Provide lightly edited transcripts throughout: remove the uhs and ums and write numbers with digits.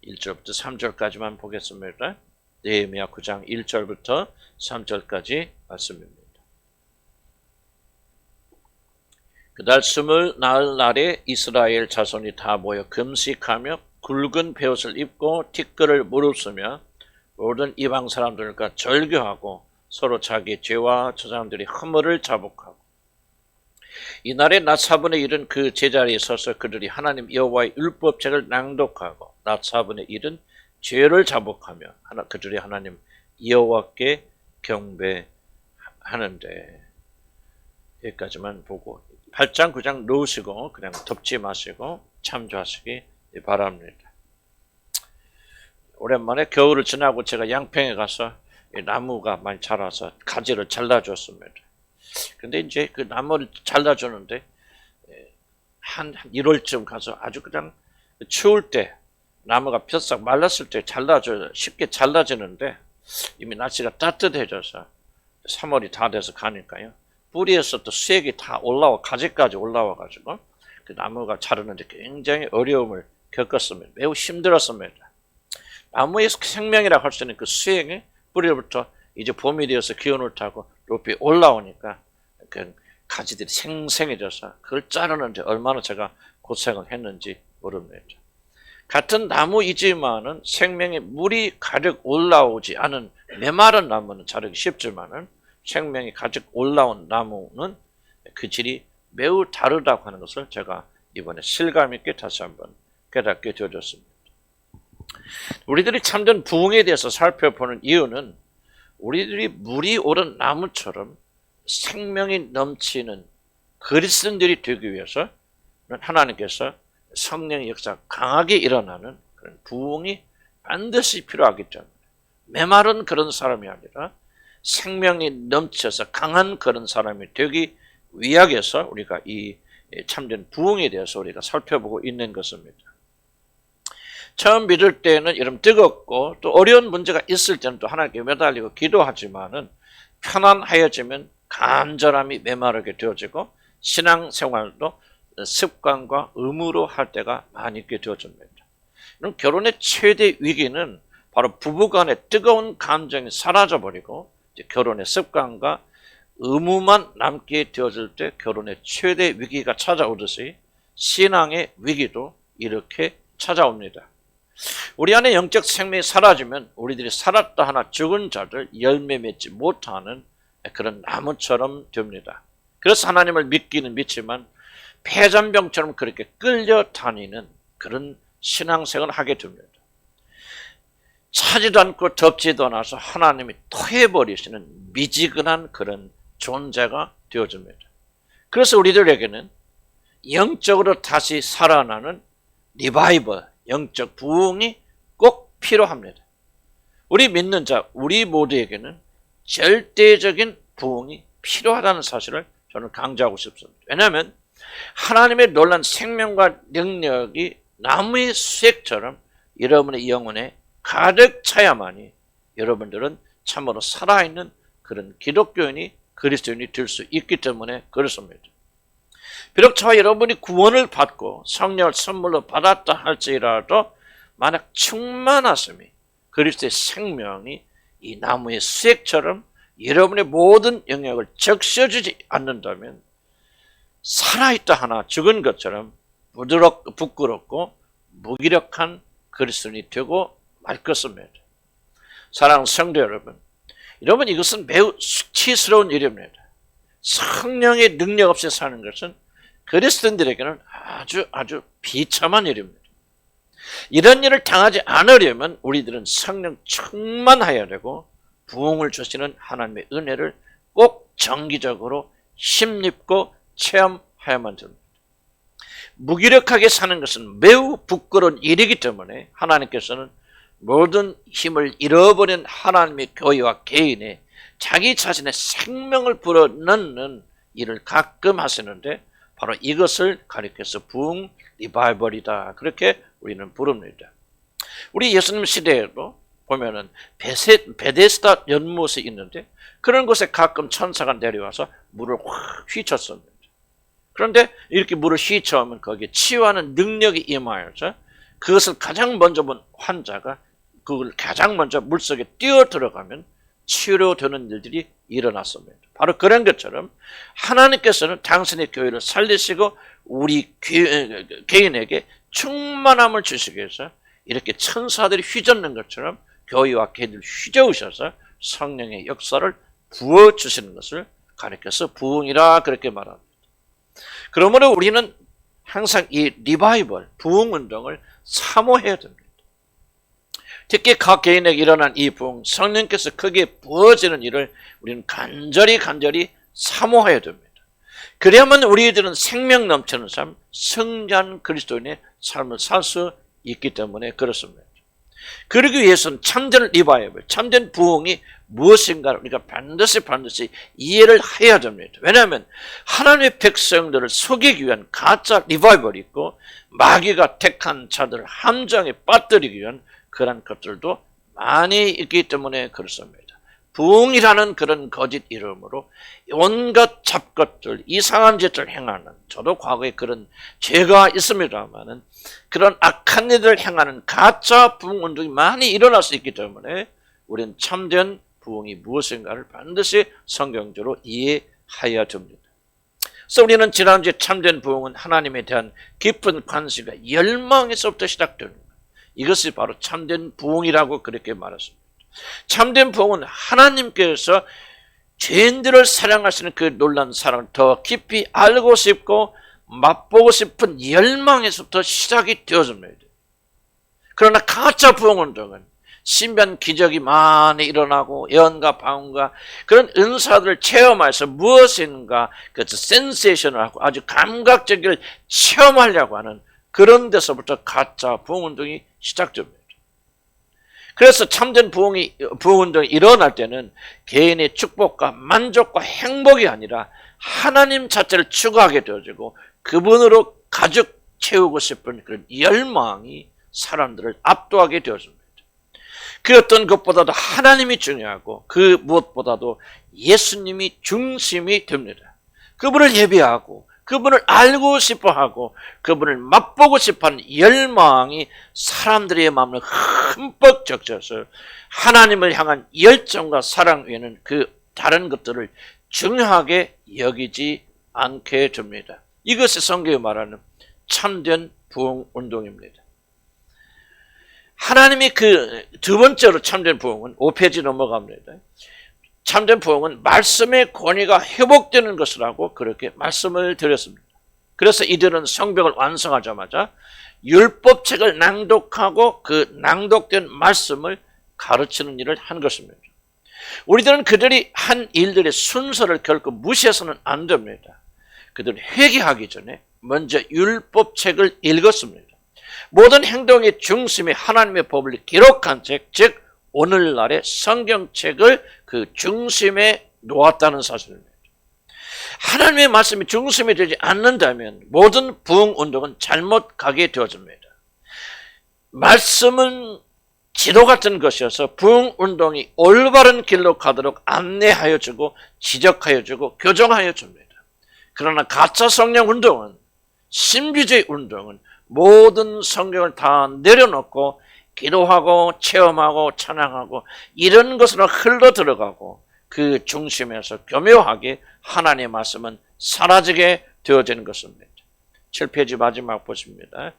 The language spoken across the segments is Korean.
1절부터 3절까지만 보겠습니다. 느헤미야 9장 1절부터 3절까지 말씀입니다. 그달 20나흘날에 이스라엘 자손이 다 모여 금식하며 굵은 베옷을 입고 티끌을 무릅쓰며 모든 이방 사람들과 절교하고 서로 자기 죄와 저 사람들이 허물을 자복하고 이날에 낮 4분의 1은 그 제자리에 서서 그들이 하나님 여호와의 율법책을 낭독하고 낮 4분의 1은 죄를 자복하며 그들이 하나님 여호와께 경배하는데, 여기까지만 보고 8장 9장 놓으시고 그냥 덮지 마시고 참조하시기 바랍니다. 오랜만에 겨울을 지나고 제가 양평에 가서 나무가 많이 자라서 가지를 잘라줬습니다. 근데 이제 그 나무를 잘라주는데 한 1월쯤 가서 아주 그냥 추울 때 나무가 펴싹 말랐을 때 쉽게 잘라지는데 이미 날씨가 따뜻해져서 3월이 다 돼서 가니까요. 뿌리에서 또 수액이 다 가지까지 올라와가지고 그 나무가 자르는데 굉장히 어려움을 겪었습니다. 매우 힘들었습니다. 나무의 생명이라고 할 수 있는 그 수액이 뿌리로부터 이제 봄이 되어서 기온을 타고 높이 올라오니까 그 가지들이 생생해져서 그걸 자르는데 얼마나 제가 고생을 했는지 모릅니다. 같은 나무이지만은 생명의 물이 가득 올라오지 않은 메마른 나무는 자르기 쉽지만은 생명이 가득 올라온 나무는 그 질이 매우 다르다고 하는 것을 제가 이번에 실감 있게 다시 한번 깨닫게 되어졌습니다. 우리들이 참된 부흥에 대해서 살펴보는 이유는 우리들이 물이 오른 나무처럼 생명이 넘치는 그리스도인들이 되기 위해서 하나님께서 성령의 역사가 강하게 일어나는 그런 부흥이 반드시 필요하기 때문에 메마른 그런 사람이 아니라 생명이 넘쳐서 강한 그런 사람이 되기 위하여서 우리가 이 참된 부흥에 대해서 우리가 살펴보고 있는 것입니다. 처음 믿을 때는 이런 뜨겁고 또 어려운 문제가 있을 때는 또 하나님께 매달리고 기도하지만은 편안하여지면 간절함이 메마르게 되어지고 신앙생활도 습관과 의무로 할 때가 많이 있게 되어집니다. 결혼의 최대 위기는 바로 부부간의 뜨거운 감정이 사라져버리고 결혼의 습관과 의무만 남게 되어질 때 결혼의 최대 위기가 찾아오듯이 신앙의 위기도 이렇게 찾아옵니다. 우리 안에 영적 생명이 사라지면 우리들이 살았다 하나 죽은 자들 열매 맺지 못하는 그런 나무처럼 됩니다. 그래서 하나님을 믿기는 믿지만 폐잔병처럼 그렇게 끌려다니는 그런 신앙생활을 하게 됩니다. 차지도 않고 덮지도 않아서 하나님이 토해버리시는 미지근한 그런 존재가 되어집니다. 그래서 우리들에게는 영적으로 다시 살아나는 리바이벌, 영적 부흥이 꼭 필요합니다. 우리 믿는 자, 우리 모두에게는 절대적인 부흥이 필요하다는 사실을 저는 강조하고 싶습니다. 왜냐하면 하나님의 놀라운 생명과 능력이 나무의 수액처럼 여러분의 영혼에 가득 차야만이 여러분들은 참으로 살아있는 그런 기독교인이 그리스도인이 될 수 있기 때문에 그렇습니다. 비록 저와 여러분이 구원을 받고 성령을 선물로 받았다 할지라도 만약 충만하심이 그리스도의 생명이 이 나무의 수액처럼 여러분의 모든 영역을 적셔주지 않는다면 살아있다 하나 죽은 것처럼 부끄럽고 무기력한 그리스도인이 되고 말 것입니다. 사랑하는 성도 여러분, 이것은 매우 수치스러운 일입니다. 성령의 능력 없이 사는 것은 그리스도인들에게는 아주 비참한 일입니다. 이런 일을 당하지 않으려면 우리들은 성령 충만하여야 되고 부흥을 주시는 하나님의 은혜를 꼭 정기적으로 힘입고 체험해야만 됩니다. 무기력하게 사는 것은 매우 부끄러운 일이기 때문에 하나님께서는 모든 힘을 잃어버린 하나님의 교회와 개인에 자기 자신의 생명을 불어넣는 일을 가끔 하시는데 바로 이것을 가리켜서 부흥 리바이벌이다. 그렇게 우리는 부릅니다. 우리 예수님 시대에도 보면은 베데스다 연못이 있는데 그런 곳에 가끔 천사가 내려와서 물을 확 휘쳤습니다. 그런데 이렇게 물을 휘쳐오면 거기에 치유하는 능력이 임하여서 그것을 가장 먼저 본 환자가 그걸 가장 먼저 물속에 뛰어 들어가면 치료되는 일들이 일어났습니다. 바로 그런 것처럼 하나님께서는 당신의 교회를 살리시고 우리 개인에게 충만함을 주시기 위해서 이렇게 천사들이 휘젓는 것처럼 교회와 개인을 휘저으셔서 성령의 역사를 부어주시는 것을 가리켜서 부흥이라 그렇게 말합니다. 그러므로 우리는 항상 이 리바이벌, 부흥운동을 사모해야 됩니다. 특히 각 개인에게 일어난 이 부흥, 성령께서 크게 부어지는 일을 우리는 간절히 사모해야 됩니다. 그래야만 우리들은 생명 넘치는 삶, 성장 그리스도인의 삶을 살 수 있기 때문에 그렇습니다. 그러기 위해서는 참된 리바이벌, 참된 부흥이 무엇인가를 우리가 반드시 이해를 해야 됩니다. 왜냐하면 하나님의 백성들을 속이기 위한 가짜 리바이벌이 있고 마귀가 택한 자들을 함정에 빠뜨리기 위한 그런 것들도 많이 있기 때문에 그렇습니다. 부흥이라는 그런 거짓 이름으로 온갖 잡것들, 이상한 짓을 행하는, 저도 과거에 그런 죄가 있습니다만은 그런 악한 일을 행하는 가짜 부흥 운동이 많이 일어날 수 있기 때문에 우리는 참된 부흥이 무엇인가를 반드시 성경적으로 이해해야 됩니다. 그래서 우리는 지난주에 참된 부흥은 하나님에 대한 깊은 관심과 열망에서부터 시작되는 거예요. 이것이 바로 참된 부흥이라고 그렇게 말했습니다. 참된 부흥은 하나님께서 죄인들을 사랑하시는 그 놀라운 사랑을 더 깊이 알고 싶고 맛보고 싶은 열망에서부터 시작이 되어집니다. 그러나 가짜 부흥운동은 신비한 기적이 많이 일어나고 예언과 방언과 그런 은사들을 체험해서 무엇인가 그 센세이션을하고 아주 감각적인 체험하려고 하는 그런 데서부터 가짜 부흥운동이 시작됩니다. 그래서 참된 부흥운동이 일어날 때는 개인의 축복과 만족과 행복이 아니라 하나님 자체를 추구하게 되어지고 그분으로 가득 채우고 싶은 그런 열망이 사람들을 압도하게 되어집니다. 그 어떤 것보다도 하나님이 중요하고 그 무엇보다도 예수님이 중심이 됩니다. 그분을 예배하고 그분을 알고 싶어하고 그분을 맛보고 싶어하는 열망이 사람들의 마음을 흠뻑 적셔서 하나님을 향한 열정과 사랑 외에는 그 다른 것들을 중요하게 여기지 않게 됩니다. 이것이 성경이 말하는 참된 부흥 운동입니다. 하나님이 그 두 번째로 참된 부흥은 5페이지 넘어갑니다. 참된 부흥은 말씀의 권위가 회복되는 것이라고 그렇게 말씀을 드렸습니다. 그래서 이들은 성벽을 완성하자마자 율법책을 낭독하고 그 낭독된 말씀을 가르치는 일을 한 것입니다. 우리들은 그들이 한 일들의 순서를 결코 무시해서는 안 됩니다. 그들은 회개하기 전에 먼저 율법책을 읽었습니다. 모든 행동의 중심이 하나님의 법을 기록한 책, 즉 오늘날의 성경책을 그 중심에 놓았다는 사실입니다. 하나님의 말씀이 중심이 되지 않는다면 모든 부흥운동은 잘못 가게 되어집니다. 말씀은 지도 같은 것이어서 부흥운동이 올바른 길로 가도록 안내하여 주고 지적하여 주고 교정하여 줍니다. 그러나 가짜 성령 운동은 신비주의 운동은 모든 성경을 다 내려놓고 기도하고 체험하고 찬양하고 이런 것으로 흘러 들어가고 그 중심에서 교묘하게 하나님의 말씀은 사라지게 되어지는 것입니다. 7페이지 마지막 보십니다.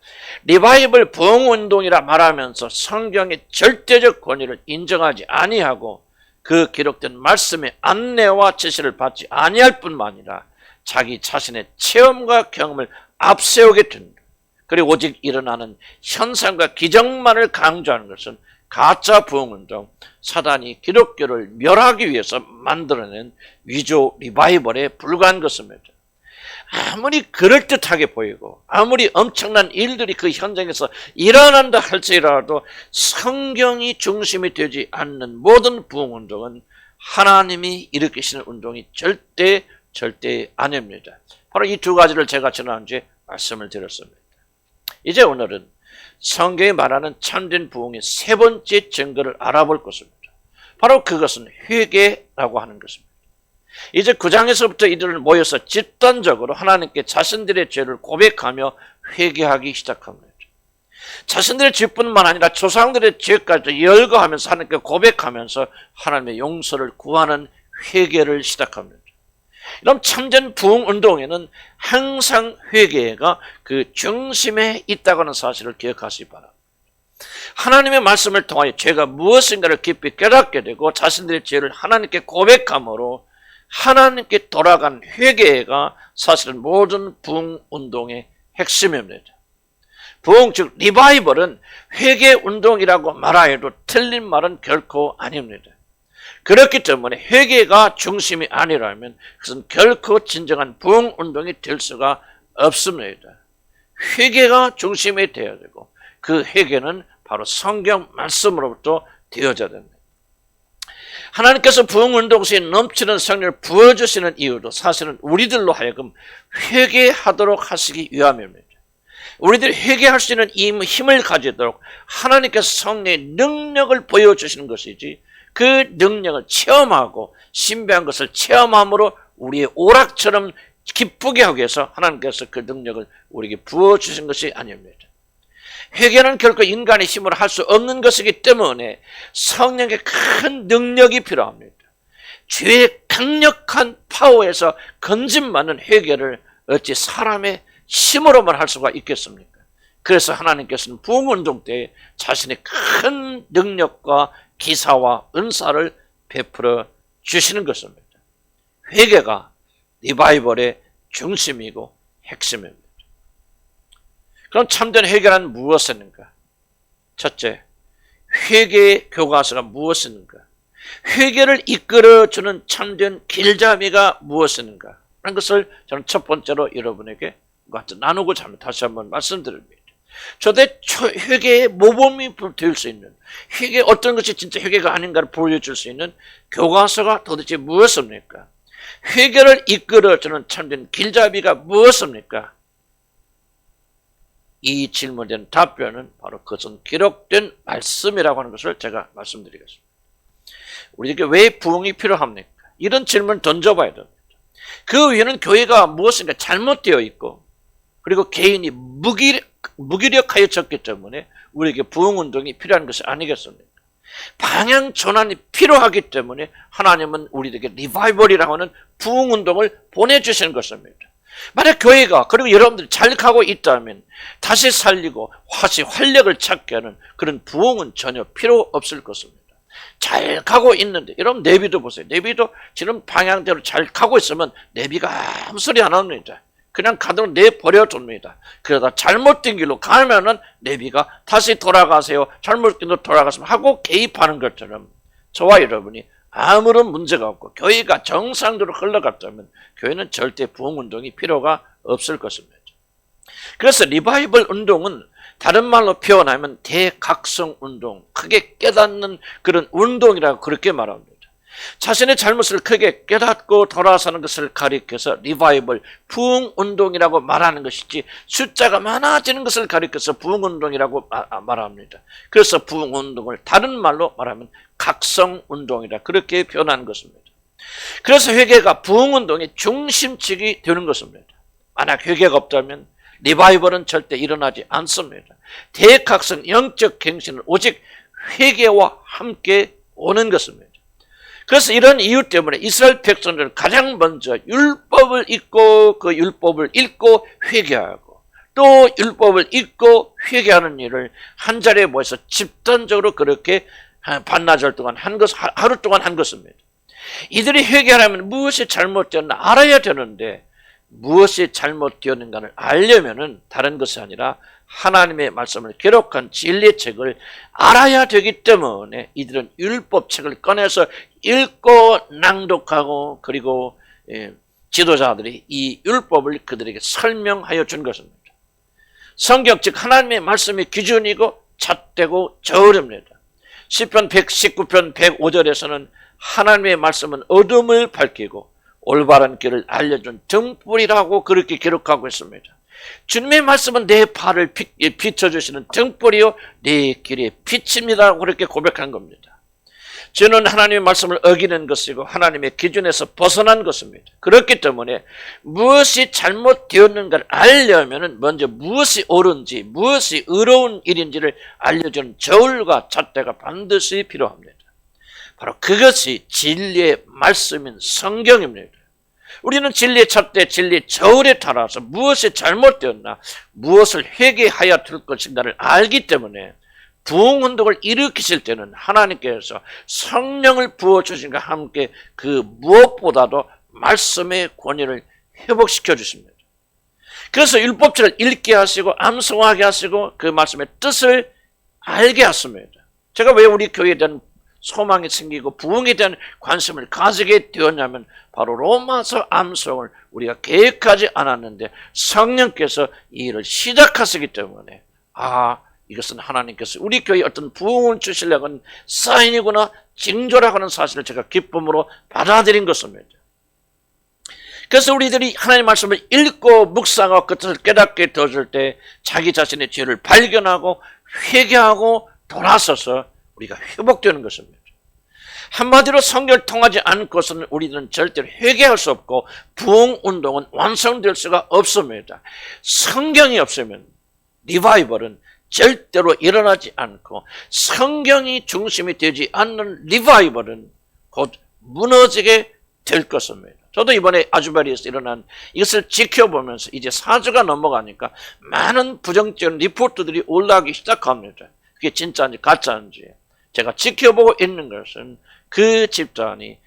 리바이벌 부흥운동이라 말하면서 성경의 절대적 권위를 인정하지 아니하고 그 기록된 말씀의 안내와 지시를 받지 아니할 뿐만 아니라 자기 자신의 체험과 경험을 앞세우게 된다. 그리고 오직 일어나는 현상과 기적만을 강조하는 것은 가짜 부흥운동, 사단이 기독교를 멸하기 위해서 만들어낸 위조 리바이벌에 불과한 것입니다. 아무리 그럴듯하게 보이고 아무리 엄청난 일들이 그 현장에서 일어난다 할지라도 성경이 중심이 되지 않는 모든 부흥운동은 하나님이 일으키시는 운동이 절대 아닙니다. 바로 이 두 가지를 제가 지난주에 말씀을 드렸습니다. 이제 오늘은 성경이 말하는 참된 부흥의 세 번째 증거를 알아볼 것입니다. 바로 그것은 회개라고 하는 것입니다. 이제 9장에서부터 이들은 모여서 집단적으로 하나님께 자신들의 죄를 고백하며 회개하기 시작합니다. 자신들의 죄뿐만 아니라 조상들의 죄까지 열거하면서 하나님께 고백하면서 하나님의 용서를 구하는 회개를 시작합니다. 그럼 참된 부흥운동에는 항상 회개가 그 중심에 있다고 하는 사실을 기억하시기 바랍니다. 하나님의 말씀을 통하여 죄가 무엇인가를 깊이 깨닫게 되고 자신들의 죄를 하나님께 고백함으로 하나님께 돌아간 회개가 사실은 모든 부흥운동의 핵심입니다. 부흥 즉 리바이벌은 회개운동이라고 말하여도 틀린 말은 결코 아닙니다. 그렇기 때문에 회개가 중심이 아니라면 그것은 결코 진정한 부흥운동이 될 수가 없습니다. 회개가 중심이 되어야 되고 그 회개는 바로 성경 말씀으로부터 되어져야 됩니다. 하나님께서 부흥운동시에 넘치는 성령을 부어주시는 이유도 사실은 우리들로 하여금 회개하도록 하시기 위함입니다. 우리들이 회개할 수 있는 힘을 가지도록 하나님께서 성령의 능력을 보여주시는 것이지 그 능력을 체험하고 신비한 것을 체험함으로 우리의 오락처럼 기쁘게 하기 위해서 하나님께서 그 능력을 우리에게 부어주신 것이 아닙니다. 회개는 결코 인간의 힘으로 할 수 없는 것이기 때문에 성령의 큰 능력이 필요합니다. 죄의 강력한 파워에서 건짐받는 회개를 어찌 사람의 힘으로만 할 수가 있겠습니까? 그래서 하나님께서는 부흥운동 때에 자신의 큰 능력과 기사와 은사를 베풀어 주시는 것입니다. 회개가 리바이벌의 중심이고 핵심입니다. 그럼 참된 회개란 무엇이는가? 첫째, 회개의 교과서가 무엇이는가? 회개를 이끌어주는 참된 길잡이가 무엇이는가? 라는 것을 저는 첫 번째로 여러분에게 나누고자 합니다. 다시 한번 말씀드립니다. 저대 회개의 모범이 될 수 있는, 회개 어떤 것이 진짜 회개가 아닌가를 보여줄 수 있는 교과서가 도대체 무엇입니까? 회개를 이끌어주는 참된 길잡이가 무엇입니까? 이 질문에 대한 답변은 바로 그것은 기록된 말씀이라고 하는 것을 제가 말씀드리겠습니다. 우리에게 왜 부흥이 필요합니까? 이런 질문을 던져봐야 됩니다. 그 위에는 교회가 무엇인가 잘못되어 있고 그리고 개인이 무기력하여졌기 때문에 우리에게 부흥운동이 필요한 것이 아니겠습니까? 방향 전환이 필요하기 때문에 하나님은 우리에게 리바이벌이라고 하는 부흥운동을 보내주시는 것입니다. 만약 교회가 그리고 여러분들이 잘 가고 있다면 다시 살리고 다시 활력을 찾게 하는 그런 부흥은 전혀 필요 없을 것입니다. 잘 가고 있는데 여러분 내비도 보세요. 내비도 지금 방향대로 잘 가고 있으면 내비가 아무 소리 안 합니다. 그냥 가도록 내버려 둡니다. 그러다 잘못된 길로 가면은 내비가 다시 돌아가세요. 잘못된 길로 돌아가시면 하고 개입하는 것처럼 저와 여러분이 아무런 문제가 없고 교회가 정상대로 흘러갔다면 교회는 절대 부흥운동이 필요가 없을 것입니다. 그래서 리바이벌 운동은 다른 말로 표현하면 대각성운동, 크게 깨닫는 그런 운동이라고 그렇게 말합니다. 자신의 잘못을 크게 깨닫고 돌아서는 것을 가리켜서 리바이벌, 부흥운동이라고 말하는 것이지 숫자가 많아지는 것을 가리켜서 부흥운동이라고 말합니다. 그래서 부흥운동을 다른 말로 말하면 각성운동이라 그렇게 표현하는 것입니다. 그래서 회개가 부흥운동의 중심축이 되는 것입니다. 만약 회개가 없다면 리바이벌은 절대 일어나지 않습니다. 대각성 영적 갱신은 오직 회개와 함께 오는 것입니다. 그래서 이런 이유 때문에 이스라엘 백성들은 가장 먼저 율법을 읽고 그 율법을 읽고 회개하고 또 율법을 읽고 회개하는 일을 한 자리에 모여서 집단적으로 그렇게 반나절 동안 한 것, 하루 동안 한 것입니다. 이들이 회개하려면 무엇이 잘못되었나 알아야 되는데 무엇이 잘못되었는가를 알려면은 다른 것이 아니라 하나님의 말씀을 기록한 진리의 책을 알아야 되기 때문에 이들은 율법책을 꺼내서 읽고 낭독하고 그리고 지도자들이 이 율법을 그들에게 설명하여 준 것입니다. 성경 즉 하나님의 말씀이 기준이고 잣대고 저울입니다. 시편 119편 105절에서는 하나님의 말씀은 어둠을 밝히고 올바른 길을 알려준 등불이라고 그렇게 기록하고 있습니다. 주님의 말씀은 내 발을 비춰주시는 등불이요 내 길의 빛입니다라고 그렇게 고백한 겁니다. 죄는 하나님의 말씀을 어기는 것이고 하나님의 기준에서 벗어난 것입니다. 그렇기 때문에 무엇이 잘못되었는가를 알려면 먼저 무엇이 옳은지 무엇이 의로운 일인지를 알려주는 저울과 잣대가 반드시 필요합니다. 바로 그것이 진리의 말씀인 성경입니다. 우리는 진리의 잣대, 진리의 저울에 따라서 무엇이 잘못되었나, 무엇을 회개하여 될 것인가를 알기 때문에 부흥운동을 일으키실 때는 하나님께서 성령을 부어주신과 함께 그 무엇보다도 말씀의 권위를 회복시켜 주십니다. 그래서 율법책을 읽게 하시고 암송하게 하시고 그 말씀의 뜻을 알게 하십니다. 제가 왜 우리 교회에 대한 소망이 생기고 부흥에 대한 관심을 가지게 되었냐면 바로 로마서 암송을 우리가 계획하지 않았는데 성령께서 이 일을 시작하시기 때문에 이것은 하나님께서 우리 교회에 어떤 부흥을 주시려고 하는 사인이구나, 징조라고 하는 사실을 제가 기쁨으로 받아들인 것입니다. 그래서 우리들이 하나님의 말씀을 읽고 묵상하고 그 뜻을 깨닫게 되어질 때 자기 자신의 죄를 발견하고 회개하고 돌아서서 우리가 회복되는 것입니다. 한마디로 성경을 통하지 않고서는 우리는 절대로 회개할 수 없고 부흥운동은 완성될 수가 없습니다. 성경이 없으면 리바이벌은 절대로 일어나지 않고 성경이 중심이 되지 않는 리바이벌은 곧 무너지게 될 것입니다. 저도 이번에 아주바리에서 일어난 이것을 지켜보면서 이제 4주가 넘어가니까 많은 부정적인 리포트들이 올라오기 시작합니다. 그게 진짜인지 가짜인지. 제가 지켜보고 있는 것은 그 집단이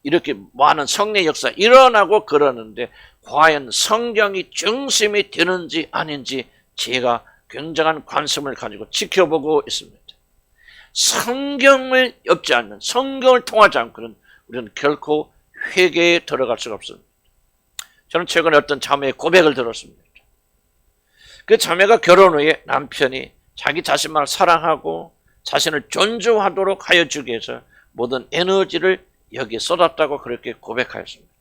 이렇게 많은 성례 역사 일어나고 그러는데 과연 성경이 중심이 되는지 아닌지 제가 굉장한 관심을 가지고 지켜보고 있습니다. 성경을 엮지 않는, 성경을 통하지 않고는 우리는 결코 회개에 들어갈 수가 없습니다. 저는 최근에 어떤 자매의 고백을 들었습니다. 그 자매가 결혼 후에 남편이 자기 자신만을 사랑하고 자신을 존중하도록 하여 주기 위해서 모든 에너지를 여기에 쏟았다고 그렇게 고백하였습니다.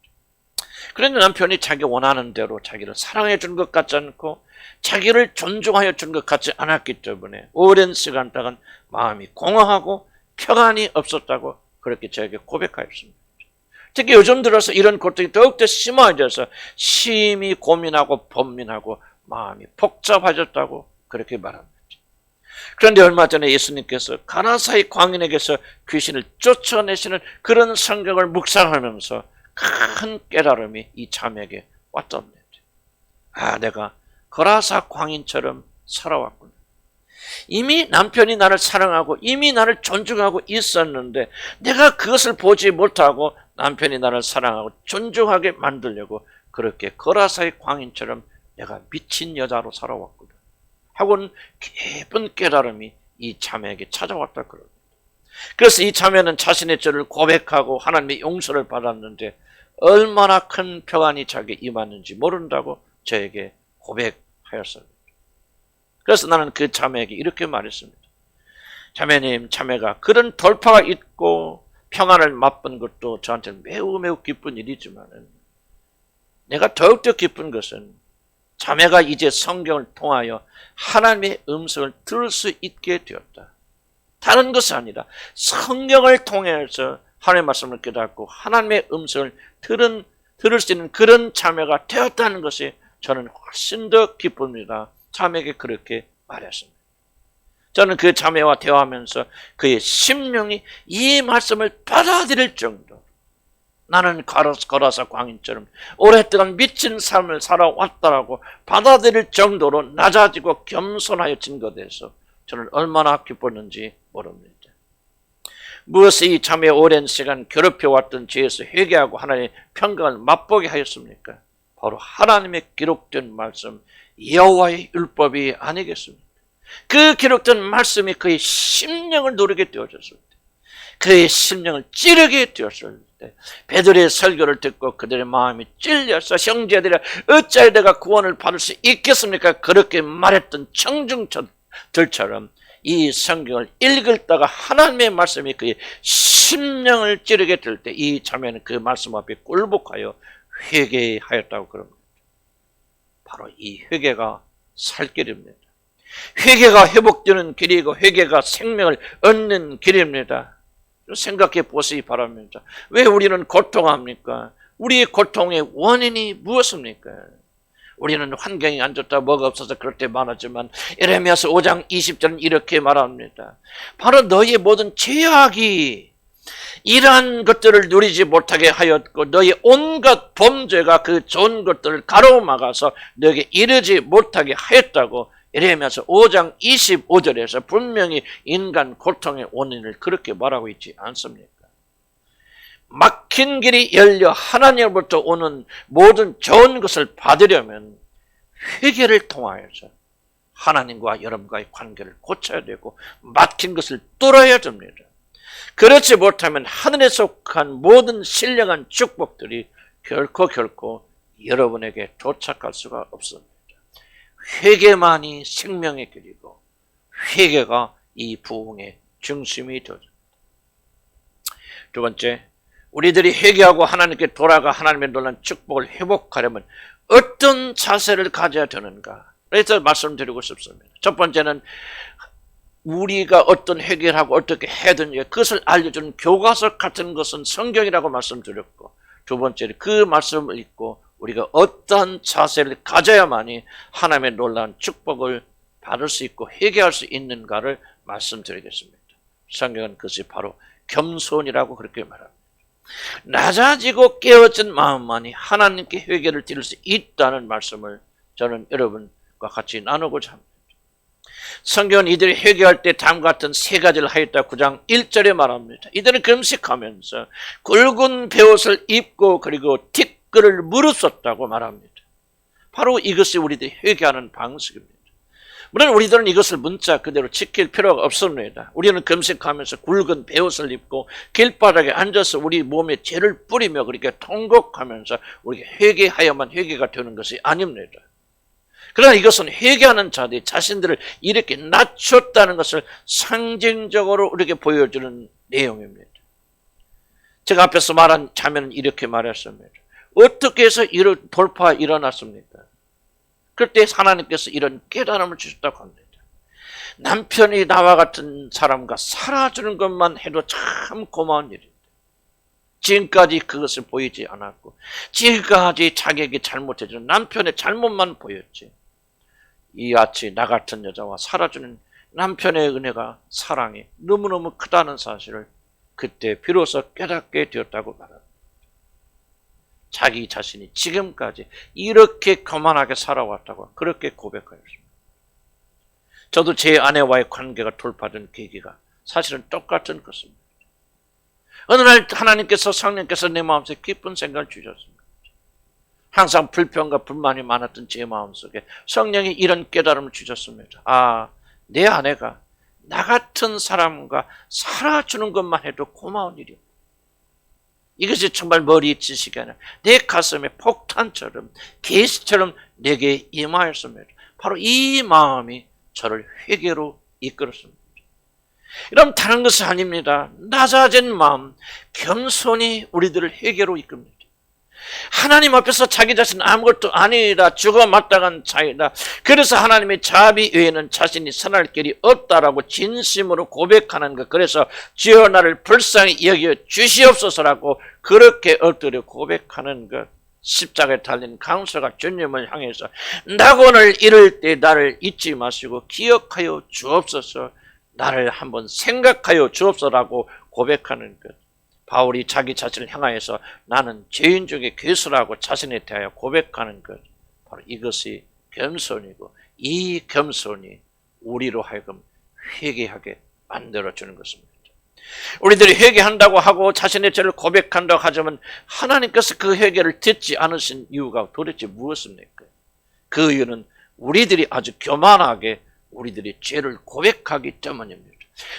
그런데 남편이 자기 원하는 대로 자기를 사랑해 준 것 같지 않고 자기를 존중하여 준 것 같지 않았기 때문에 오랜 시간 동안 마음이 공허하고 평안이 없었다고 그렇게 저에게 고백하였습니다. 특히 요즘 들어서 이런 고통이 더욱더 심해져서 심히 고민하고 번민하고 마음이 복잡해졌다고 그렇게 말합니다. 그런데 얼마 전에 예수님께서 가나사의 광인에게서 귀신을 쫓아내시는 그런 성경을 묵상하면서 큰 깨달음이 이 자매에게 왔답니다. 내가 거라사 광인처럼 살아왔구나. 이미 남편이 나를 사랑하고 이미 나를 존중하고 있었는데 내가 그것을 보지 못하고 남편이 나를 사랑하고 존중하게 만들려고 그렇게 거라사의 광인처럼 내가 미친 여자로 살아왔구나 하고는 깊은 깨달음이 이 자매에게 찾아왔다 그럽니다. 그래서 이 자매는 자신의 죄를 고백하고 하나님의 용서를 받았는데 얼마나 큰 평안이 자기에 임했는지 모른다고 저에게 고백하였습니다. 그래서 나는 그 자매에게 이렇게 말했습니다. 자매님, 자매가 그런 돌파가 있고 평안을 맛본 것도 저한테는 매우 매우 기쁜 일이지만 내가 더욱더 기쁜 것은 자매가 이제 성경을 통하여 하나님의 음성을 들을 수 있게 되었다. 다른 것이 아니라 성경을 통해서 하나님의 말씀을 깨닫고 하나님의 음성을 들을 수 있는 그런 자매가 되었다는 것이 저는 훨씬 더 기쁩니다. 자매에게 그렇게 말했습니다. 저는 그 자매와 대화하면서 그의 심령이 이 말씀을 받아들일 정도 나는 거라사 광인처럼 오랫동안 미친 삶을 살아왔다라고 받아들일 정도로 낮아지고 겸손하여진 것에 대해서 저는 얼마나 기뻤는지 모릅니다. 무엇이 이 자매의 오랜 시간 괴롭혀왔던 죄에서 회개하고 하나님의 평강을 맛보게 하였습니까? 바로 하나님의 기록된 말씀 여호와의 율법이 아니겠습니까? 그 기록된 말씀이 그의 심령을 누르게 되어졌을 때, 그의 심령을 찌르게 되었을 때, 베드로의 설교를 듣고 그들의 마음이 찔려서 형제들이 어찌하여 내가 구원을 받을 수 있겠습니까? 그렇게 말했던 청중들처럼 이 성경을 읽다가 하나님의 말씀이 그의 심령을 찌르게 될 때 이 자매는 그 말씀 앞에 굴복하여 회개하였다고 그럽니다. 바로 이 회개가 살 길입니다. 회개가 회복되는 길이고 회개가 생명을 얻는 길입니다. 생각해 보시기 바랍니다. 왜 우리는 고통합니까? 우리의 고통의 원인이 무엇입니까? 우리는 환경이 안 좋다, 뭐가 없어서 그럴 때 말하지만 에레미야서 5장 20절은 이렇게 말합니다. 바로 너희의 모든 죄악이 이러한 것들을 누리지 못하게 하였고 너희 온갖 범죄가 그 좋은 것들을 가로막아서 너에게 이르지 못하게 하였다고 에레미야서 5장 25절에서 분명히 인간 고통의 원인을 그렇게 말하고 있지 않습니까? 막힌 길이 열려 하나님으로부터 오는 모든 좋은 것을 받으려면 회개를 통하여서 하나님과 여러분과의 관계를 고쳐야 되고 막힌 것을 뚫어야 됩니다. 그렇지 못하면 하늘에 속한 모든 신령한 축복들이 결코 여러분에게 도착할 수가 없습니다. 회개만이 생명의 길이고 회개가 이 부흥의 중심이 되죠. 두 번째, 우리들이 회개하고 하나님께 돌아가 하나님의 놀라운 축복을 회복하려면 어떤 자세를 가져야 되는가? 그래서 말씀드리고 싶습니다. 첫 번째는 우리가 어떤 회개를 하고 어떻게 해야 되는지 그것을 알려주는 교과서 같은 것은 성경이라고 말씀드렸고, 두 번째는 그 말씀을 읽고 우리가 어떤 자세를 가져야만이 하나님의 놀라운 축복을 받을 수 있고 회개할 수 있는가를 말씀드리겠습니다. 성경은 그것이 바로 겸손이라고 그렇게 말합니다. 낮아지고 깨어진 마음만이 하나님께 회개를 드릴 수 있다는 말씀을 저는 여러분과 같이 나누고자 합니다. 성경은 이들이 회개할 때 다음과 같은 세 가지를 하였다 9장 1절에 말합니다. 이들은 금식하면서 굵은 베옷을 입고 그리고 티끌을 물었었다고 말합니다. 바로 이것이 우리들이 회개하는 방식입니다. 물론 우리들은 이것을 문자 그대로 지킬 필요가 없습니다. 우리는 금식하면서 굵은 베옷을 입고 길바닥에 앉아서 우리 몸에 죄를 뿌리며 그렇게 통곡하면서 우리가 회개하여만 회개가 되는 것이 아닙니다. 그러나 이것은 회개하는 자들이 자신들을 이렇게 낮췄다는 것을 상징적으로 우리에게 보여주는 내용입니다. 제가 앞에서 말한 자매는 이렇게 말했습니다. 어떻게 해서 이런 돌파가 일어났습니까? 그때 하나님께서 이런 깨달음을 주셨다고 합니다. 남편이 나와 같은 사람과 살아주는 것만 해도 참 고마운 일입니다. 지금까지 그것을 보이지 않았고 지금까지 자기에게 잘못해주는 남편의 잘못만 보였지. 이같이 나 같은 여자와 살아주는 남편의 은혜가 사랑이 너무너무 크다는 사실을 그때 비로소 깨닫게 되었다고 말합니다. 자기 자신이 지금까지 이렇게 거만하게 살아왔다고 그렇게 고백하였습니다. 저도 제 아내와의 관계가 돌파된 계기가 사실은 똑같은 것입니다. 어느 날 하나님께서 성령께서 내 마음속에 깊은 생각을 주셨습니다. 항상 불평과 불만이 많았던 제 마음속에 성령이 이런 깨달음을 주셨습니다. 아, 내 아내가 나 같은 사람과 살아주는 것만 해도 고마운 일이야. 이것이 정말 머리에 지식이 아니라 내 가슴에 폭탄처럼 계시처럼 내게 임하였습니다. 바로 이 마음이 저를 회개로 이끌었습니다. 이러면 다른 것은 아닙니다. 낮아진 마음, 겸손히 우리들을 회개로 이끕니다. 하나님 앞에서 자기 자신 아무것도 아니다, 죽어 마땅한 자이다. 그래서 하나님의 자비 외에는 자신이 선할 길이 없다라고 진심으로 고백하는 것. 그래서 주여 나를 불쌍히 여겨 주시옵소서라고 그렇게 엎드려 고백하는 것. 십자가에 달린 강소가 주님을 향해서 낙원을 이룰 때 나를 잊지 마시고 기억하여 주옵소서, 나를 한번 생각하여 주옵소서라고 고백하는 것. 바울이 자기 자신을 향하여서 나는 죄인 중에 괴수라고 자신에 대하여 고백하는 것, 바로 이것이 겸손이고 이 겸손이 우리로 하여금 회개하게 만들어주는 것입니다. 우리들이 회개한다고 하고 자신의 죄를 고백한다고 하지만 하나님께서 그 회개를 듣지 않으신 이유가 도대체 무엇입니까? 그 이유는 우리들이 아주 교만하게 우리들이 죄를 고백하기 때문입니다.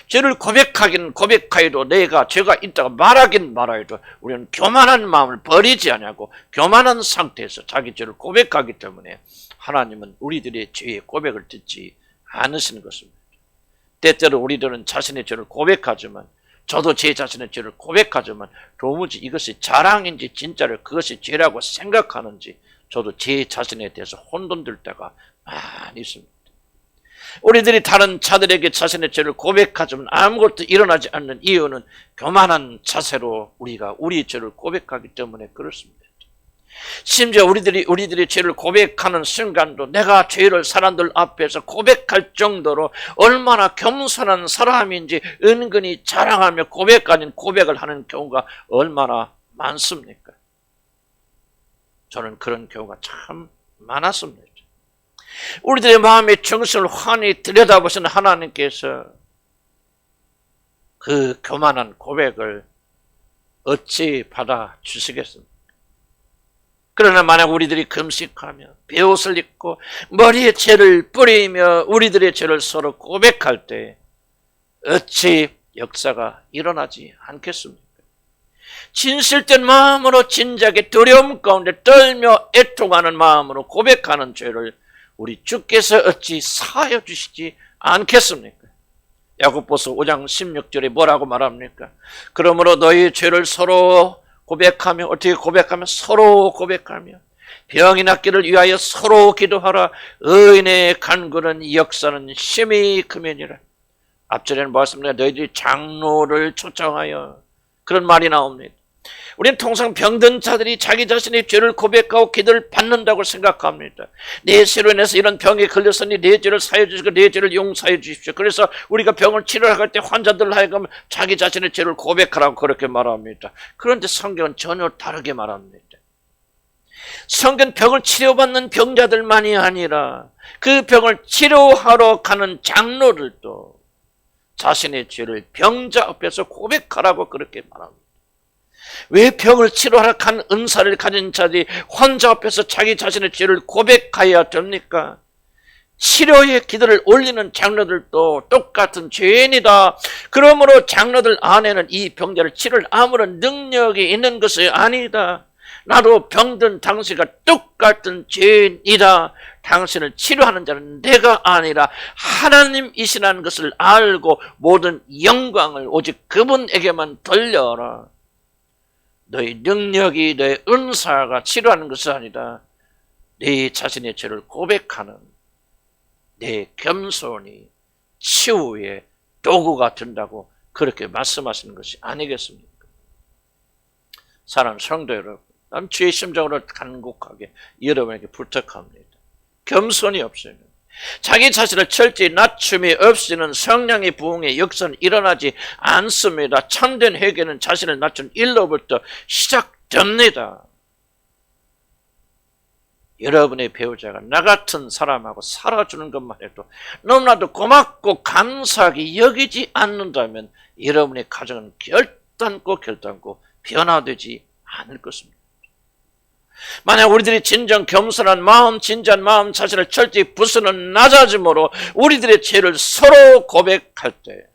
죄를 고백하긴 고백하여도 내가 죄가 있다고 말하긴 말하여도 우리는 교만한 마음을 버리지 않냐고 교만한 상태에서 자기 죄를 고백하기 때문에 하나님은 우리들의 죄의 고백을 듣지 않으시는 것입니다. 때때로 우리들은 자신의 죄를 고백하지만, 저도 제 자신의 죄를 고백하지만 도무지 이것이 자랑인지 진짜로 그것이 죄라고 생각하는지 저도 제 자신에 대해서 혼돈될 때가 많이 있습니다. 우리들이 다른 자들에게 자신의 죄를 고백하지만 아무것도 일어나지 않는 이유는 교만한 자세로 우리가 우리의 죄를 고백하기 때문에 그렇습니다. 심지어 우리들의 죄를 고백하는 순간도 내가 죄를 사람들 앞에서 고백할 정도로 얼마나 겸손한 사람인지 은근히 자랑하며 고백 아닌 고백을 하는 경우가 얼마나 많습니까? 저는 그런 경우가 참 많았습니다. 우리들의 마음의 정신을 환히 들여다보시는 하나님께서 그 교만한 고백을 어찌 받아주시겠습니까? 그러나 만약 우리들이 금식하며 베옷을 입고 머리에 죄를 뿌리며 우리들의 죄를 서로 고백할 때 어찌 역사가 일어나지 않겠습니까? 진실된 마음으로 진작에 두려움 가운데 떨며 애통하는 마음으로 고백하는 죄를 우리 주께서 어찌 사하여 주시지 않겠습니까? 야고보서 5장 16절에 뭐라고 말합니까? 그러므로 너희 죄를 서로 고백하며, 어떻게 고백하며? 서로 고백하며 병이 낫기를 위하여 서로 기도하라. 의인의 간구는 역사는 심히 크면이라. 앞절에는 말씀드려 너희들이 장로를 초청하여, 그런 말이 나옵니다. 우리는 통상 병든 자들이 자기 자신의 죄를 고백하고 기도를 받는다고 생각합니다. 내 죄로 인해서 이런 병에 걸렸으니 내 죄를 사해 주시고 내 죄를 용서해 주십시오. 그래서 우리가 병을 치료할 때 환자들 하여금 자기 자신의 죄를 고백하라고 그렇게 말합니다. 그런데 성경은 전혀 다르게 말합니다. 성경 병을 치료받는 병자들만이 아니라 그 병을 치료하러 가는 장로들도 자신의 죄를 병자 앞에서 고백하라고 그렇게 말합니다. 왜 병을 치료하러 간 은사를 가진 자들이 환자 앞에서 자기 자신의 죄를 고백해야 됩니까? 치료의 기도를 올리는 장로들도 똑같은 죄인이다. 그러므로 장로들 안에는 이 병자를 치료할 아무런 능력이 있는 것이 아니다. 나도 병든 당신과 똑같은 죄인이다. 당신을 치료하는 자는 내가 아니라 하나님이시라는 것을 알고 모든 영광을 오직 그분에게만 돌려라. 너희 능력이, 너희 은사가 치료하는 것이 아니라 네 자신의 죄를 고백하는 내 겸손이 치유의 도구가 된다고 그렇게 말씀하시는 것이 아니겠습니까? 사랑하는 성도 여러분, 난 주의 심정으로 간곡하게 여러분에게 부탁합니다. 겸손이 없으면, 자기 자신을 철저히 낮춤이 없이는 성령의 부흥의 역사는 일어나지 않습니다. 참된 회개는 자신을 낮춘 일로부터 시작됩니다. 여러분의 배우자가 나 같은 사람하고 살아주는 것만 해도 너무나도 고맙고 감사하게 여기지 않는다면 여러분의 가정은 결단코 변화되지 않을 것입니다. 만약 우리들이 진정 겸손한 마음, 진지한 마음, 자신을 철저히 부수는 낮아짐으로 우리들의 죄를 서로 고백할 때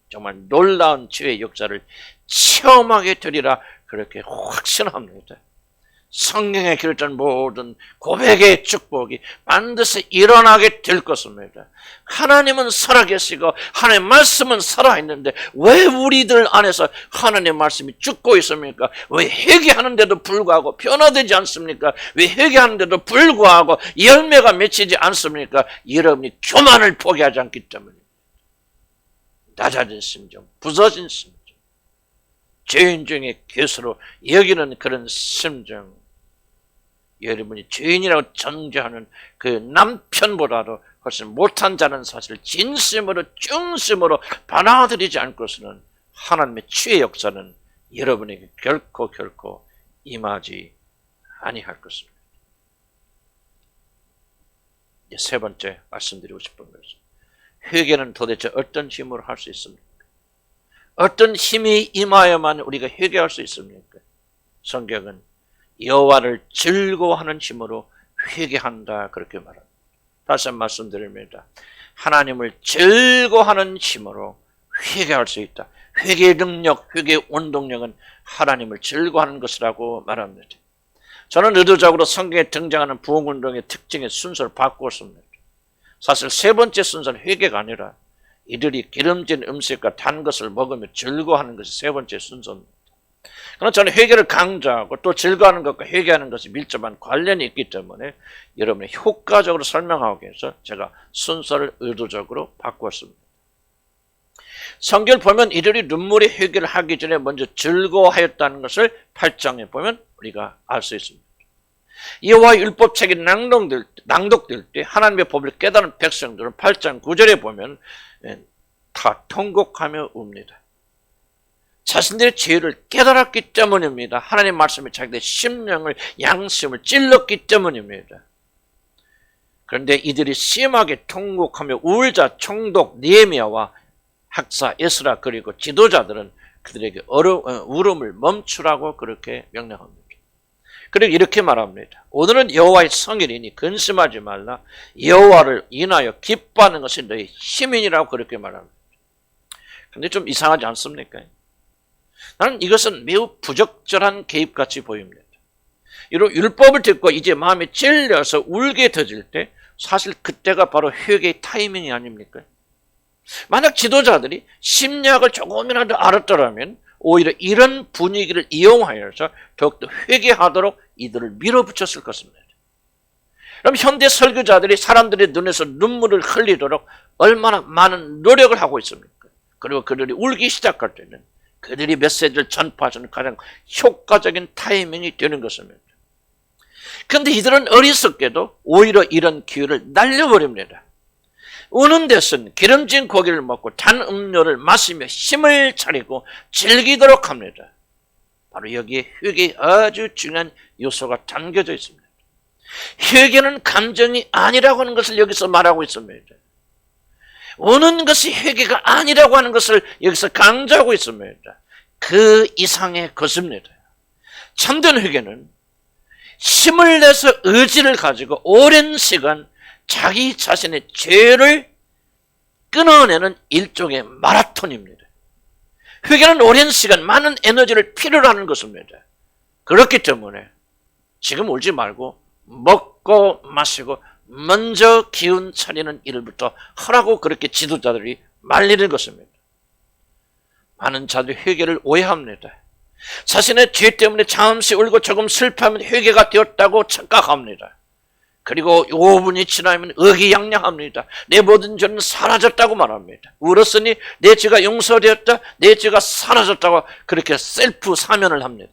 정말 놀라운 죄의 역사를 체험하게 되리라 그렇게 확신합니다. 성경에 기록된 모든 고백의 축복이 반드시 일어나게 될 것입니다. 하나님은 살아계시고 하나님의 말씀은 살아있는데 왜 우리들 안에서 하나님의 말씀이 죽고 있습니까? 왜 회개하는데도 불구하고 변화되지 않습니까? 왜 회개하는데도 불구하고 열매가 맺히지 않습니까? 여러분이 교만을 포기하지 않기 때문입니다. 낮아진 심정, 부서진 심정, 죄인 중에 괴수로 여기는 그런 심정, 여러분이 죄인이라고 정죄하는 그 남편보다도 훨씬 못한 자는 사실 진심으로 중심으로 받아들이지 않고서는 하나님의 치유의 역사는 여러분에게 결코 임하지 아니할 것입니다. 이제 세 번째 말씀드리고 싶은 것은, 회개는 도대체 어떤 힘으로 할 수 있습니까? 어떤 힘이 임하여만 우리가 회개할 수 있습니까? 성경은 여호와를 즐거워하는 힘으로 회개한다 그렇게 말합니다. 다시 한번 말씀드립니다. 하나님을 즐거워하는 힘으로 회개할 수 있다. 회개의 능력, 회개의 원동력은 하나님을 즐거워하는 것이라고 말합니다. 저는 의도적으로 성경에 등장하는 부흥운동의 특징의 순서를 바꾸었습니다. 사실 세 번째 순서는 회개가 아니라 이들이 기름진 음식과 단 것을 먹으며 즐거워하는 것이 세 번째 순서입니다. 그러나 저는 회개를 강조하고 또 즐거워하는 것과 회개하는 것이 밀접한 관련이 있기 때문에 여러분이 효과적으로 설명하기 위해서 제가 순서를 의도적으로 바꿨습니다. 성경을 보면 이들이 눈물의 회개를 하기 전에 먼저 즐거워하였다는 것을 8장에 보면 우리가 알 수 있습니다. 여호와의 율법책이 낭독될 때 하나님의 법을 깨달은 백성들은 8장 9절에 보면 다 통곡하며 웁니다. 자신들의 죄를 깨달았기 때문입니다. 하나님의 말씀이 자기들의 심령을, 양심을 찔렀기 때문입니다. 그런데 이들이 심하게 통곡하며 울자 총독 느헤미야와 학사 에스라 그리고 지도자들은 그들에게 울음을 멈추라고 그렇게 명령합니다. 그리고 이렇게 말합니다. 오늘은 여호와의 성일이니 근심하지 말라. 여호와를 인하여 기뻐하는 것이 너희 힘이니라고 그렇게 말합니다. 그런데 좀 이상하지 않습니까? 나는 이것은 매우 부적절한 개입같이 보입니다. 이런 율법을 듣고 이제 마음이 찔려서 울게 되질 때 사실 그때가 바로 회개의 타이밍이 아닙니까? 만약 지도자들이 심리학을 조금이라도 알았더라면 오히려 이런 분위기를 이용하여서 더욱더 회개하도록 이들을 밀어붙였을 것입니다. 그럼 현대 설교자들이 사람들의 눈에서 눈물을 흘리도록 얼마나 많은 노력을 하고 있습니까? 그리고 그들이 울기 시작할 때는 그들이 메시지를 전파하는 가장 효과적인 타이밍이 되는 것입니다. 그런데 이들은 어리석게도 오히려 이런 기회를 날려버립니다. 우는 데서는 기름진 고기를 먹고 단 음료를 마시며 힘을 차리고 즐기도록 합니다. 바로 여기에 회개의 아주 중요한 요소가 담겨져 있습니다. 회개는 감정이 아니라고 하는 것을 여기서 말하고 있습니다. 우는 것이 회개가 아니라고 하는 것을 여기서 강조하고 있습니다. 그 이상의 것입니다. 참된 회개는 힘을 내서 의지를 가지고 오랜 시간 자기 자신의 죄를 끊어내는 일종의 마라톤입니다. 회개는 오랜 시간 많은 에너지를 필요로 하는 것입니다. 그렇기 때문에 지금 울지 말고 먹고 마시고 먼저 기운 차리는 일부터 하라고 그렇게 지도자들이 말리는 것입니다. 많은 자들이 회개를 오해합니다. 자신의 죄 때문에 잠시 울고 조금 슬퍼하면 회개가 되었다고 착각합니다. 그리고 5분이 지나면 의기양양합니다. 내 모든 죄는 사라졌다고 말합니다. 울었으니 내 죄가 용서되었다, 내 죄가 사라졌다고 그렇게 셀프 사면을 합니다.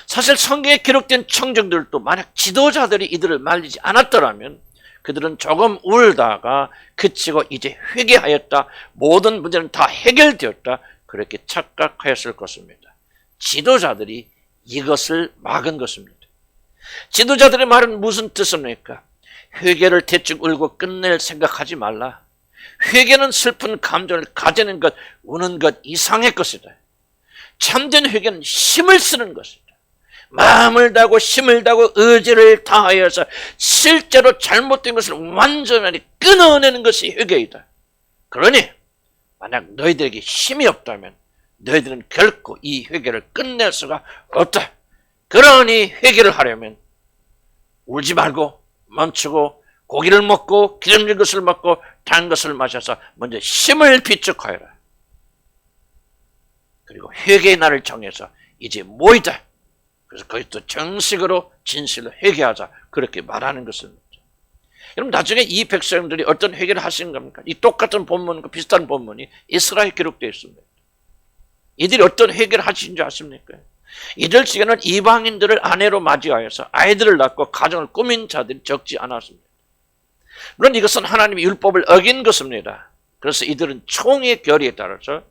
사실 성경에 기록된 청중들도 만약 지도자들이 이들을 말리지 않았더라면 그들은 조금 울다가 그치고 이제 회개하였다, 모든 문제는 다 해결되었다, 그렇게 착각하였을 것입니다. 지도자들이 이것을 막은 것입니다. 지도자들의 말은 무슨 뜻입니까? 회개를 대충 울고 끝낼 생각하지 말라. 회개는 슬픈 감정을 가지는 것, 우는 것 이상의 것이다. 참된 회개는 힘을 쓰는 것이다. 마음을 다하고 힘을 다하고 의지를 다하여서 실제로 잘못된 것을 완전히 끊어내는 것이 회개이다. 그러니 만약 너희들에게 힘이 없다면 너희들은 결코 이 회개를 끝낼 수가 없다. 그러니 회개를 하려면 울지 말고 멈추고 고기를 먹고 기름진 것을 먹고 단 것을 마셔서 먼저 힘을 비축하여라. 그리고 회개의 날을 정해서 이제 모이자. 그래서 거기서 정식으로 진실로 회개하자. 그렇게 말하는 것입니다. 여러분 나중에 이 백성들이 어떤 회개를 하신 겁니까? 이 똑같은 본문과 비슷한 본문이 이스라엘에 기록되어 있습니다. 이들이 어떤 회개를 하신 줄 아십니까? 이들 중에는 이방인들을 아내로 맞이하여서 아이들을 낳고 가정을 꾸민 자들이 적지 않았습니다. 물론 이것은 하나님의 율법을 어긴 것입니다. 그래서 이들은 총의 결의에 따라서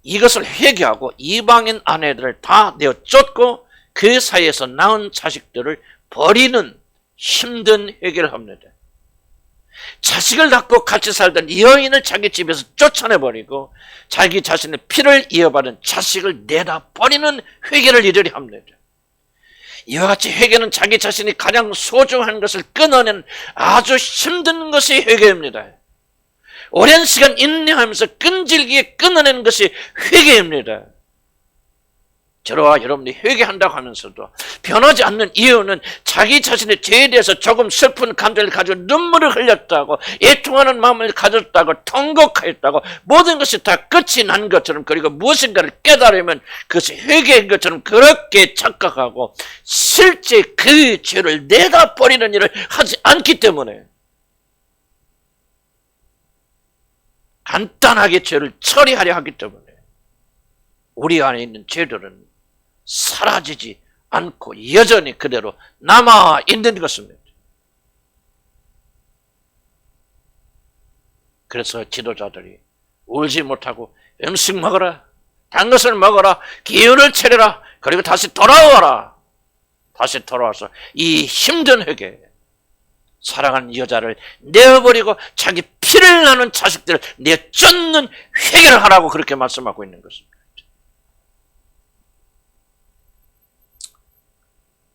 이것을 회개하고 이방인 아내들을 다 내어 쫓고 그 사이에서 낳은 자식들을 버리는 힘든 회개를 합니다. 자식을 낳고 같이 살던 여인을 자기 집에서 쫓아내버리고 자기 자신의 피를 이어받은 자식을 내다 버리는 회개를 이들이 합니다. 이와 같이 회개는 자기 자신이 가장 소중한 것을 끊어내는 아주 힘든 것이 회개입니다. 오랜 시간 인내하면서 끈질기게 끊어내는 것이 회개입니다. 저와 여러분이 회개한다고 하면서도 변하지 않는 이유는 자기 자신의 죄에 대해서 조금 슬픈 감정을 가지고 눈물을 흘렸다고, 애통하는 마음을 가졌다고, 통곡하였다고, 모든 것이 다 끝이 난 것처럼, 그리고 무엇인가를 깨달으면 그것이 회개인 것처럼 그렇게 착각하고 실제 그 죄를 내다 버리는 일을 하지 않기 때문에, 간단하게 죄를 처리하려 하기 때문에 우리 안에 있는 죄들은 사라지지 않고 여전히 그대로 남아 있는 것입니다. 그래서 지도자들이 울지 못하고 음식 먹어라, 단 것을 먹어라, 기운을 차려라, 그리고 다시 돌아와라. 다시 돌아와서 이 힘든 회개, 사랑하는 여자를 내어버리고 자기 피를 나는 자식들을 내쫓는 회개를 하라고 그렇게 말씀하고 있는 것입니다.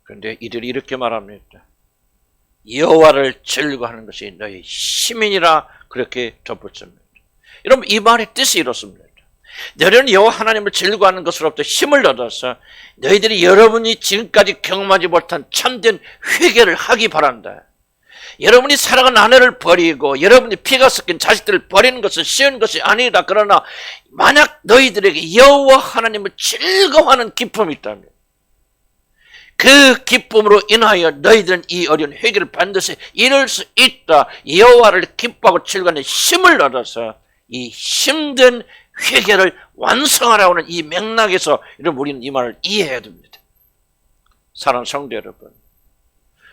그런데 이들이 이렇게 말합니다. 여호와를 즐거워하는 것이 너희 시민이라 그렇게 덧붙입니다. 여러분, 이 말의 뜻이 이렇습니다. 너희는 여호와 하나님을 즐거워하는 것으로부터 힘을 얻어서 너희들이 여러분이 지금까지 경험하지 못한 참된 회개를 하기 바란다. 여러분이 사랑하는 아내를 버리고 여러분이 피가 섞인 자식들을 버리는 것은 쉬운 것이 아니다. 그러나 만약 너희들에게 여호와 하나님을 즐거워하는 기쁨이 있다면 그 기쁨으로 인하여 너희들은 이 어려운 회개를 반드시 이룰 수 있다. 여호와를 기뻐하고 즐거워하는 힘을 얻어서 이 힘든 회개를 완성하라고 하는 이 맥락에서 우리는 이 말을 이해해야 됩니다. 사랑하는 성도 여러분,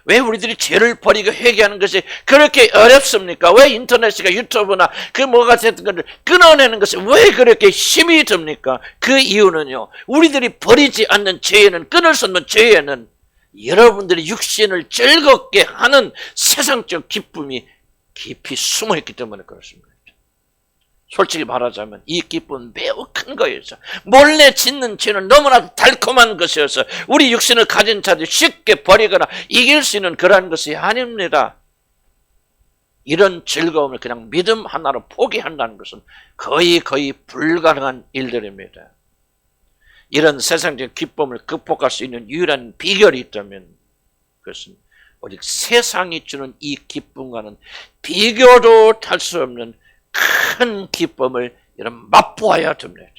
왜 우리들이 죄를 버리고 회개하는 것이 그렇게 어렵습니까? 왜 인터넷이나 유튜브나 그 뭐가 됐든 것을 끊어내는 것이 왜 그렇게 힘이 듭니까? 그 이유는요, 우리들이 버리지 않는 죄에는, 끊을 수 없는 죄에는 여러분들이 육신을 즐겁게 하는 세상적 기쁨이 깊이 숨어있기 때문에 그렇습니다. 솔직히 말하자면 이 기쁨은 매우 큰 거였어. 몰래 짓는 죄는 너무나 달콤한 것이어서 우리 육신을 가진 자들이 쉽게 버리거나 이길 수 있는 그러한 것이 아닙니다. 이런 즐거움을 그냥 믿음 하나로 포기한다는 것은 거의 불가능한 일들입니다. 이런 세상적 기쁨을 극복할 수 있는 유일한 비결이 있다면 그것은 오직 세상이 주는 이 기쁨과는 비교도 할 수 없는 큰 기쁨을 여러분 맛보아야 됩니다.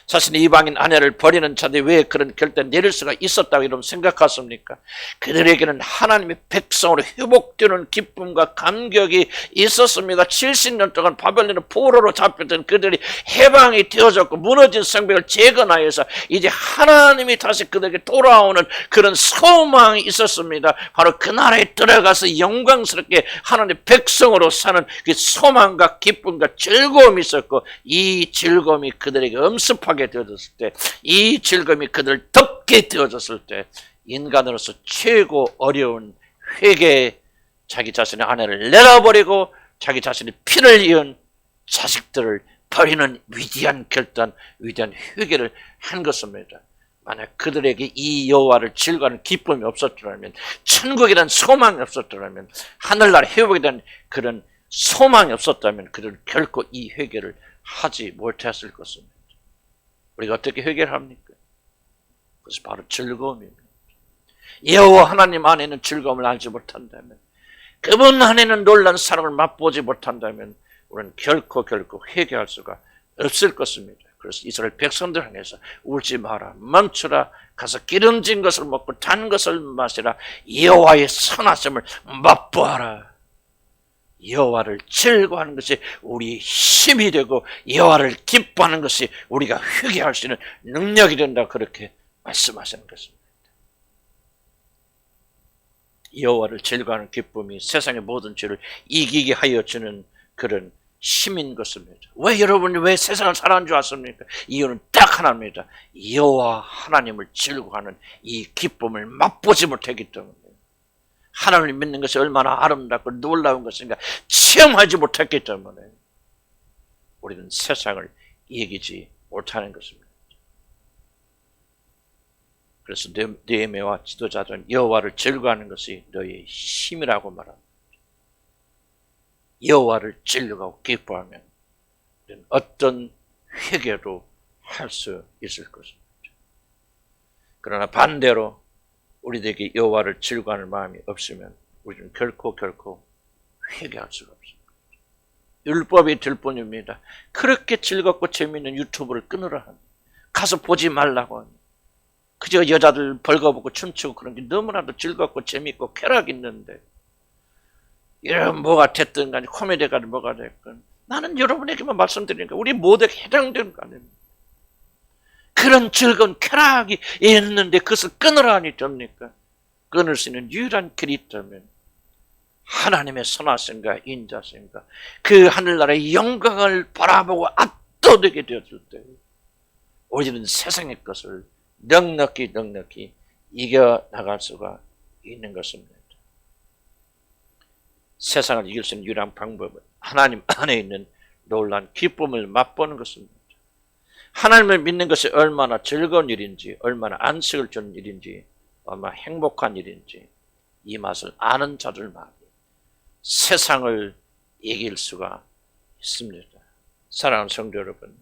자신의 이방인 아내를 버리는 자들이 왜 그런 결단을 내릴 수가 있었다고 여러분 생각하십니까? 그들에게는 하나님의 백성으로 회복되는 기쁨과 감격이 있었습니다. 70년 동안 바벨론의 포로로 잡혔던 그들이 해방이 되어졌고 무너진 성벽을 재건하여서 이제 하나님이 다시 그들에게 돌아오는 그런 소망이 있었습니다. 바로 그 나라에 들어가서 영광스럽게 하나님의 백성으로 사는 그 소망과 기쁨과 즐거움이 있었고, 이 즐거움이 그들에게 엄습하게 되어졌을 때, 이 즐거움이 그들을 덮게 되어졌을 때, 인간으로서 최고 어려운 회개, 자기 자신의 아내를 내려버리고 자기 자신의 피를 이은 자식들을 버리는 위대한 결단, 위대한 회개를 한 것입니다. 만약 그들에게 이 여호와를 즐거워하는 기쁨이 없었더라면, 천국이라는 소망이 없었더라면, 하늘나라 회복에 대한 그런 소망이 없었다면 그들은 결코 이 회개를 하지 못했을 것입니다. 우리가 어떻게 회개를 합니까? 그것이 바로 즐거움입니다. 여호와 하나님 안에는 즐거움을 알지 못한다면, 그분 안에는 놀라운 사랑을 맛보지 못한다면 우리는 결코 회개할 수가 없을 것입니다. 그래서 이스라엘 백성들 향해서 울지 마라, 멈추라, 가서 기름진 것을 먹고 단 것을 마시라, 여호와의 선하심을 맛보아라. 여호와를 즐거워하는 것이 우리 힘이 되고 여호와를 기뻐하는 것이 우리가 회개할 수 있는 능력이 된다, 그렇게 말씀하시는 것입니다. 여호와를 즐거워하는 기쁨이 세상의 모든 죄를 이기게 하여 주는 그런 힘인 것입니다. 왜 여러분이 왜 세상을 살아가는 줄 아십니까? 이유는 딱 하나입니다. 여호와 하나님을 즐거워하는 이 기쁨을 맛보지 못했기 때문에, 하나님을 믿는 것이 얼마나 아름답고 놀라운 것인가 체험하지 못했기 때문에 우리는 세상을 이기지 못하는 것입니다. 그래서 느헤미야와 지도자들은 여호와를 즐거워하는 것이 너희의 힘이라고 말합니다. 여호와를 즐거워하고 기뻐하면 우리는 어떤 회개도 할 수 있을 것입니다. 그러나 반대로 우리들에게 여호와를 즐거워하는 마음이 없으면 우리는 결코 회개할 수가 없습니다. 율법이 될 뿐입니다. 그렇게 즐겁고 재미있는 유튜브를 끊으라 하니, 가서 보지 말라고 하니, 그저 여자들 벌거벗고 춤추고 그런 게 너무나도 즐겁고 재미있고 쾌락 있는데, 이런 뭐가 됐든 간에 코미디가 뭐가 됐건 나는 여러분에게만 말씀드리니까 우리 모두에게 해당되는 거 아닙니까? 그런 즐거운 쾌락이 있는데 그것을 끊으라 하니 됩니까? 끊을 수 있는 유일한 길이 있다면 하나님의 선하심과 인자심과 그 하늘나라의 영광을 바라보고 압도되게 되었을 때 우리는 세상의 것을 넉넉히 이겨나갈 수가 있는 것입니다. 세상을 이길 수 있는 유일한 방법은 하나님 안에 있는 놀라운 기쁨을 맛보는 것입니다. 하나님을 믿는 것이 얼마나 즐거운 일인지, 얼마나 안식을 주는 일인지, 얼마나 행복한 일인지 이 맛을 아는 자들만 세상을 이길 수가 있습니다. 사랑하는 성도 여러분,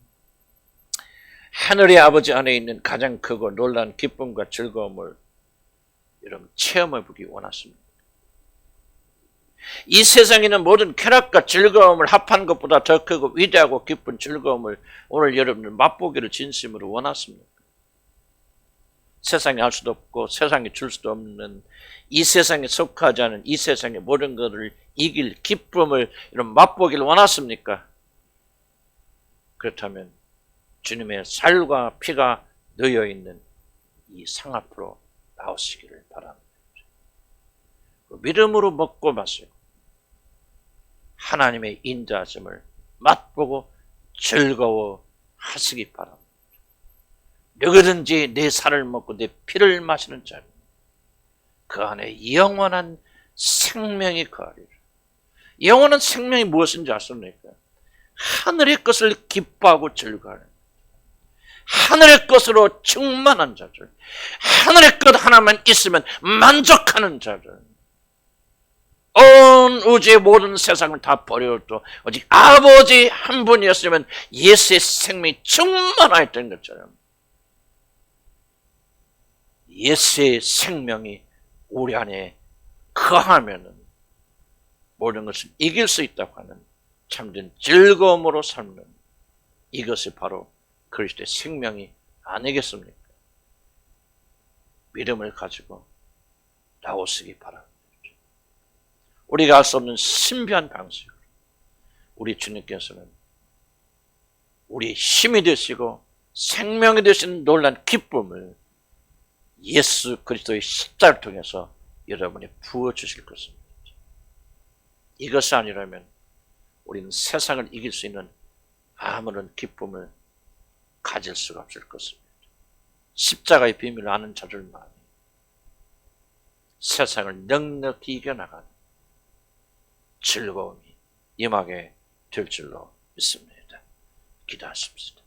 하늘의 아버지 안에 있는 가장 크고 놀라운 기쁨과 즐거움을 여러분 체험해 보기 원하십니다. 이 세상에 있는 모든 쾌락과 즐거움을 합한 것보다 더 크고 위대하고 기쁜 즐거움을 오늘 여러분들 맛보기를 진심으로 원하십니까? 세상이 할 수도 없고 세상이 줄 수도 없는 이 세상에 속하지 않은 이 세상의 모든 것을 이길 기쁨을 이런 맛보기를 원하십니까? 그렇다면 주님의 살과 피가 놓여있는 이 상 앞으로 나오시기를 바랍니다. 믿음으로 먹고 마시고 하나님의 인자하심을 맛보고 즐거워하시기 바랍니다. 누구든지 내 살을 먹고 내 피를 마시는 자는 그 안에 영원한 생명이 거하리라. 영원한 생명이 무엇인지 아십니까? 하늘의 것을 기뻐하고 즐거워하는, 하늘의 것으로 충만한 자들, 하늘의 것 하나만 있으면 만족하는 자들, 온 우주의 모든 세상을 다 버려도 오직 아버지 한 분이었으면 예수의 생명이 충만하였던 것처럼 예수의 생명이 우리 안에 거하면은 모든 것을 이길 수 있다고 하는 참된 즐거움으로 삶는 이것이 바로 그리스도의 생명이 아니겠습니까? 믿음을 가지고 나오시기 바랍니다. 우리가 알 수 없는 신비한 방식으로 우리 주님께서는 우리 힘이 되시고 생명이 되시는 놀라운 기쁨을 예수 그리스도의 십자가를 통해서 여러분이 부어주실 것입니다. 이것이 아니라면 우리는 세상을 이길 수 있는 아무런 기쁨을 가질 수가 없을 것입니다. 십자가의 비밀을 아는 자들만이 세상을 넉넉히 이겨나가는 즐거움이 임하게 될 줄로 믿습니다. 기도하십시다.